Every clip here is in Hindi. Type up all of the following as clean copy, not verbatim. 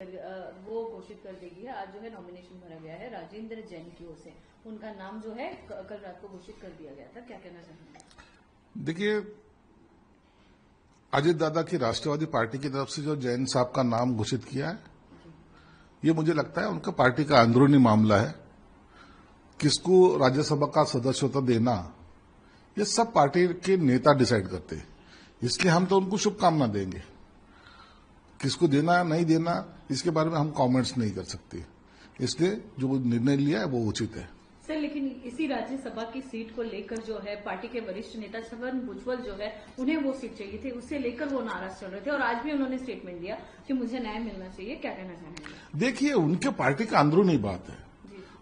वो घोषित कर देगी है। आज जो है नॉमिनेशन भरा गया है राजेंद्र जैन की ओर से, उनका नाम जो है कल रात को घोषित कर दिया गया था। क्या कहना चाहेंगे? देखिए, अजित दादा की राष्ट्रवादी पार्टी की तरफ से जो जैन साहब का नाम घोषित किया है, ये मुझे लगता है उनका पार्टी का अंदरूनी मामला है। किसको राज्यसभा का सदस्यता देना, ये सब पार्टी के नेता डिसाइड करते हैं। इसलिए हम तो उनको शुभकामना देंगे। किसको देना नहीं देना, इसके बारे में हम कमेंट्स नहीं कर सकते। इसलिए जो निर्णय लिया है वो उचित है। सर, लेकिन इसी राज्यसभा की सीट को लेकर जो है पार्टी के वरिष्ठ नेता छगन भुजबल जो है, उन्हें वो सीट चाहिए थी, उससे लेकर वो नाराज चल रहे थे और आज भी उन्होंने स्टेटमेंट दिया कि मुझे न्याय मिलना चाहिए। क्या कहना चाहेंगे? देखिए, उनके पार्टी का अंदरूनी बात है।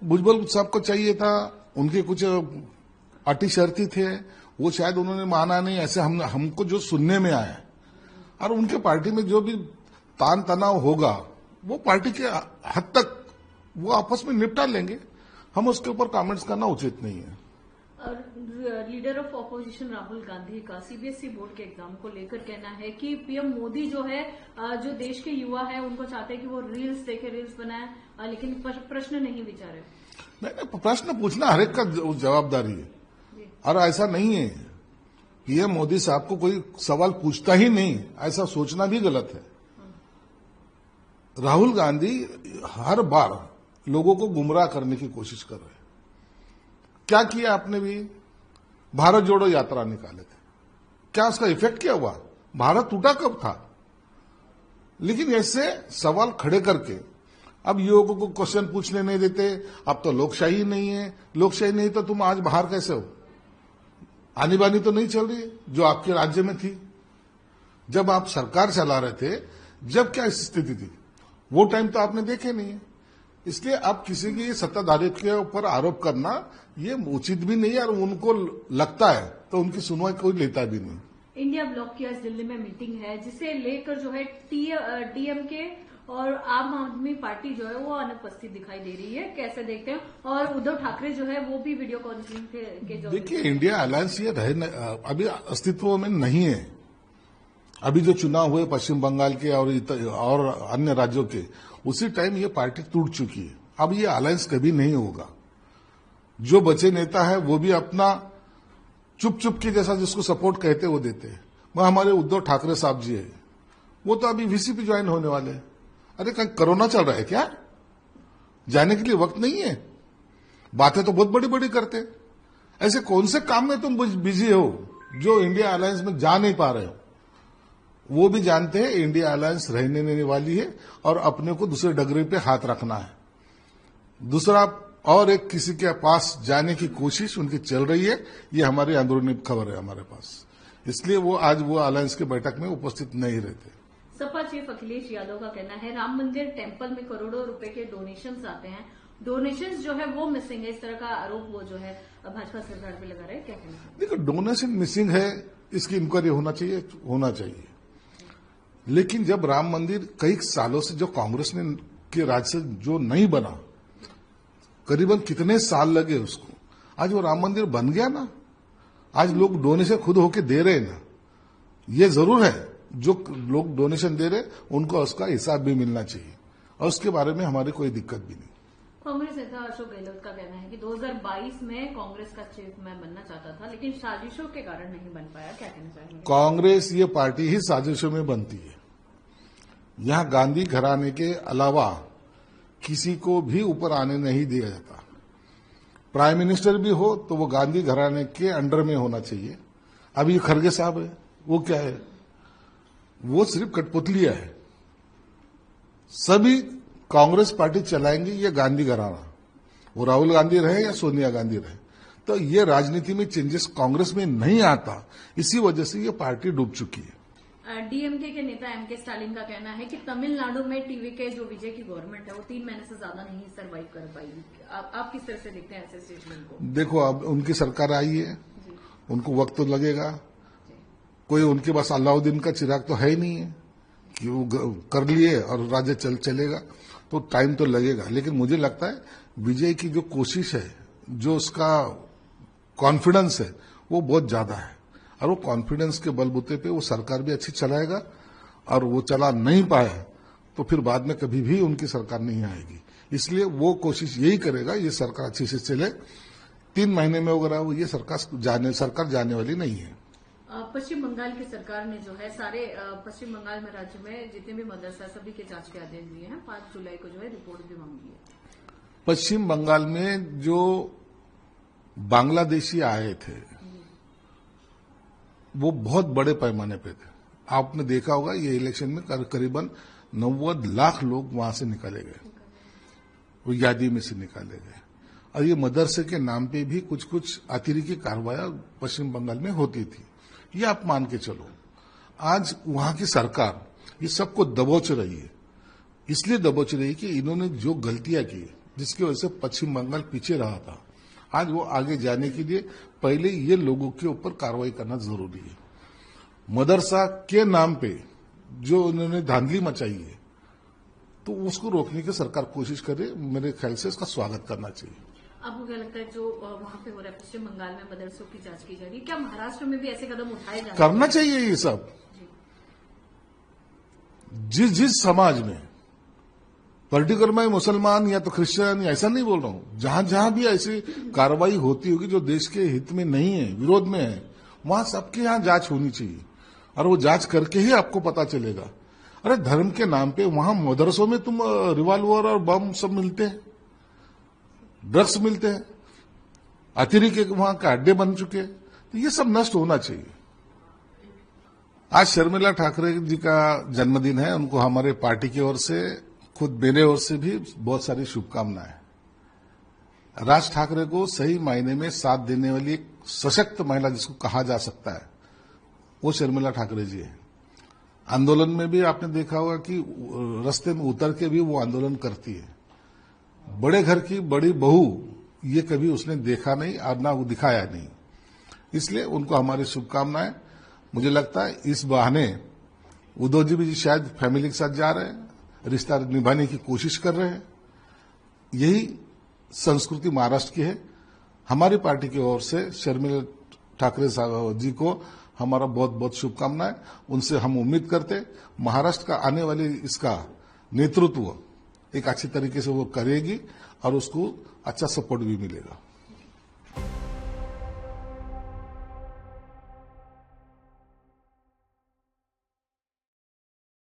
भुजबल साहब को चाहिए था, उनके कुछ अटी शर्ती थे, वो शायद उन्होंने माना नहीं, ऐसे हमको जो सुनने में आया। और उनके पार्टी में जो भी तान तनाव होगा, वो पार्टी के हद तक वो आपस में निपटा लेंगे। हम उसके ऊपर कमेंट्स करना उचित नहीं है। और leader of opposition Rahul Gandhi का सीबीएसई बोर्ड के एग्जाम को लेकर कहना है कि पीएम मोदी जो है, जो देश के युवा है, उनको चाहते हैं कि वो रील्स देखे, रील्स बनाए, लेकिन प्रश्न नहीं विचारे। नहीं, प्रश्न पूछना हर एक का जवाबदारी है। और ऐसा नहीं है पीएम मोदी साहब को कोई सवाल पूछता ही नहीं, ऐसा सोचना भी गलत है। राहुल गांधी हर बार लोगों को गुमराह करने की कोशिश कर रहे हैं। क्या किया आपने भी? भारत जोड़ो यात्रा निकाले थे। क्या उसका इफेक्ट क्या हुआ? भारत टूटा कब था? लेकिन ऐसे सवाल खड़े करके अब युवकों को क्वेश्चन पूछने नहीं देते। अब तो लोकशाही नहीं है। लोकशाही नहीं तो तुम आज बाहर कैसे हो? आनी बानी तो नहीं चल रही जो आपके राज्य में थी जब आप सरकार चला रहे थे। जब क्या स्थिति थी, वो टाइम तो आपने देखे नहीं है। इसलिए अब किसी की सत्ताधारी के ऊपर आरोप करना ये उचित भी नहीं है, और उनको लगता है तो उनकी सुनवाई कोई लेता भी नहीं। इंडिया ब्लॉक की आज दिल्ली में मीटिंग है, जिसे लेकर जो है डीएमके और आम आदमी पार्टी जो है वो अनुपस्थित दिखाई दे रही है। कैसे देखते हैं? और उद्धव ठाकरे जो है वो भी वीडियो कॉन्फ्रेंसिंग के जो देखिए, इंडिया अलायंस ये अभी अस्तित्व में नहीं है। अभी जो चुनाव हुए पश्चिम बंगाल के और अन्य राज्यों के, उसी टाइम ये पार्टी टूट चुकी है। अब ये अलायंस कभी नहीं होगा। जो बचे नेता है वो भी अपना चुप चुप के जैसा जिसको सपोर्ट कहते वो देते हैं। वह हमारे उद्धव ठाकरे साहब जी है, वो तो अभी वीसीपी ज्वाइन होने वाले हैं। अरे कहीं कोरोना चल रहा है क्या? जाने के लिए वक्त नहीं है। बातें तो बहुत बड़ी बड़ी करते हैं। ऐसे कौन से काम में तुम बिजी हो जो इंडिया अलायंस में जा नहीं पा रहे हो? वो भी जानते हैं इंडिया अलायंस रहने नहीं वाली है और अपने को दूसरे डगरे पे हाथ रखना है। दूसरा और एक किसी के पास जाने की कोशिश उनकी चल रही है। ये हमारी अंदरूनी खबर है हमारे पास। इसलिए वो आज वो अलायंस की बैठक में उपस्थित नहीं रहते। सपा चीफ अखिलेश यादव का कहना है राम मंदिर टेम्पल में करोड़ों रुपए के डोनेशंस आते हैं, डोनेशंस जो है वो मिसिंग है। इस तरह का आरोप वो जो है भाजपा सरकार पे लगा रहे हैं। क्या कहना है? देखो, डोनेशन मिसिंग है, इसकी इंक्वायरी होना चाहिए। लेकिन जब राम मंदिर कई सालों से जो कांग्रेस ने के राज से जो नहीं बना, करीबन कितने साल लगे उसको, आज वो राम मंदिर बन गया ना। आज लोग डोनेशन खुद होके दे रहे हैं ना। ये जरूर है जो लोग डोनेशन दे रहे उनको उसका हिसाब भी मिलना चाहिए, और उसके बारे में हमारी कोई दिक्कत भी नहीं। कांग्रेस नेता अशोक गहलोत का कहना है कि 2022 में कांग्रेस का चेयरमैन बनना चाहता था, लेकिन साजिशों के कारण नहीं बन पाया। क्या कहना चाहेंगे? कांग्रेस ये पार्टी ही साजिशों में बनती है। यहां गांधी घराने के अलावा किसी को भी ऊपर आने नहीं दिया जाता। प्राइम मिनिस्टर भी हो तो वो गांधी घराने के अंडर में होना चाहिए। अभी खड़गे साहब है, वो क्या है? वो सिर्फ कठपुतलिया है। सभी कांग्रेस पार्टी चलाएंगे ये गांधी घराना, वो राहुल गांधी रहे या सोनिया गांधी रहे। तो ये राजनीति में चेंजेस कांग्रेस में नहीं आता, इसी वजह से ये पार्टी डूब चुकी है। डीएमके के नेता एमके स्टालिन का कहना है कि तमिलनाडु में टीवी के जो विजय की गवर्नमेंट है वो 3 महीने से ज्यादा नहीं सर्वाइव कर पाएगी। आप किस तरह से देखते हैं ऐसे स्टेटमेंट को? देखो, अब उनकी सरकार आई है, उनको वक्त तो लगेगा। कोई उनके पास अलाउद्दीन का चिराग तो है ही नहीं है कि वो कर लिए और राज्य चलेगा, तो टाइम तो लगेगा। लेकिन मुझे लगता है विजय की जो कोशिश है, जो उसका कॉन्फिडेंस है, वो बहुत ज्यादा है। और वो कॉन्फिडेंस के बलबूते पे वो सरकार भी अच्छी चलाएगा, और वो चला नहीं पाए तो फिर बाद में कभी भी उनकी सरकार नहीं आएगी। इसलिए वो कोशिश यही करेगा, ये सरकार अच्छे से चले। 3 महीने में अगर वो ये सरकार जाने वाली नहीं है। पश्चिम बंगाल की सरकार ने जो है सारे पश्चिम बंगाल में राज्य में जितने भी मदरसा सभी के जांच के आदेश दिए हैं। 5 जुलाई को जो है रिपोर्ट भी मांगी है। पश्चिम बंगाल में जो बांग्लादेशी आए थे वो बहुत बड़े पैमाने पे थे। आपने देखा होगा ये इलेक्शन में करीबन 90 लाख लोग वहां से निकाले गए, वो यादी में से निकाले गए। और ये मदरसे के नाम पे भी कुछ कुछ अतिरेकी कार्रवाई पश्चिम बंगाल में होती थी, ये आप मान के चलो। आज वहां की सरकार ये सबको दबोच रही है, इसलिए दबोच रही है कि इन्होंने जो गलतियां की जिसकी वजह से पश्चिम बंगाल पीछे रहा था, आज वो आगे जाने के लिए पहले ये लोगों के ऊपर कार्रवाई करना जरूरी है। मदरसा के नाम पे जो उन्होंने धांधली मचाई है तो उसको रोकने की सरकार कोशिश करे। मेरे ख्याल से इसका स्वागत करना चाहिए। आपको क्या लगता है जो वहां पे हो रहा है पश्चिम बंगाल में मदरसों की जांच की जा रही है, क्या महाराष्ट्र में भी ऐसे कदम उठाए जा रहे हैं? करना चाहिए ये सब। जिस समाज में पर्टिकुलर मैं मुसलमान या तो क्रिश्चियन या ऐसा नहीं बोल रहा हूं, जहां जहां भी ऐसी कार्रवाई होती होगी जो देश के हित में नहीं है, विरोध में है, वहां सबके यहां जांच होनी चाहिए और वो जांच करके ही आपको पता चलेगा। अरे धर्म के नाम पे वहां मदरसों में तुम रिवॉल्वर और बम सब मिलते हैं, ड्रग्स मिलते हैं, अतिरेकी वहां के अड्डे बन चुके हैं, तो ये सब नष्ट होना चाहिए। आज शर्मिला ठाकरे जी का जन्मदिन है, उनको हमारे पार्टी की ओर से, खुद मेरे ओर से भी बहुत सारी शुभकामनाएं। राज ठाकरे को सही मायने में साथ देने वाली एक सशक्त महिला जिसको कहा जा सकता है वो शर्मिला ठाकरे जी है। आंदोलन में भी आपने देखा होगा कि रास्ते में उतर के भी वो आंदोलन करती है। बड़े घर की बड़ी बहू ये कभी उसने देखा नहीं और ना वो दिखाया नहीं, इसलिए उनको हमारी शुभकामनाएं। मुझे लगता है इस बहाने उद्धव जी भी शायद फैमिली के साथ जा रहे हैं, रिश्ता निभाने की कोशिश कर रहे हैं। यही संस्कृति महाराष्ट्र की है। हमारी पार्टी की ओर से शर्मिला ठाकरे साहब जी को हमारा बहुत बहुत शुभकामनाएं। उनसे हम उम्मीद करते महाराष्ट्र का आने वाले इसका नेतृत्व एक अच्छी तरीके से वो करेगी और उसको अच्छा सपोर्ट भी मिलेगा।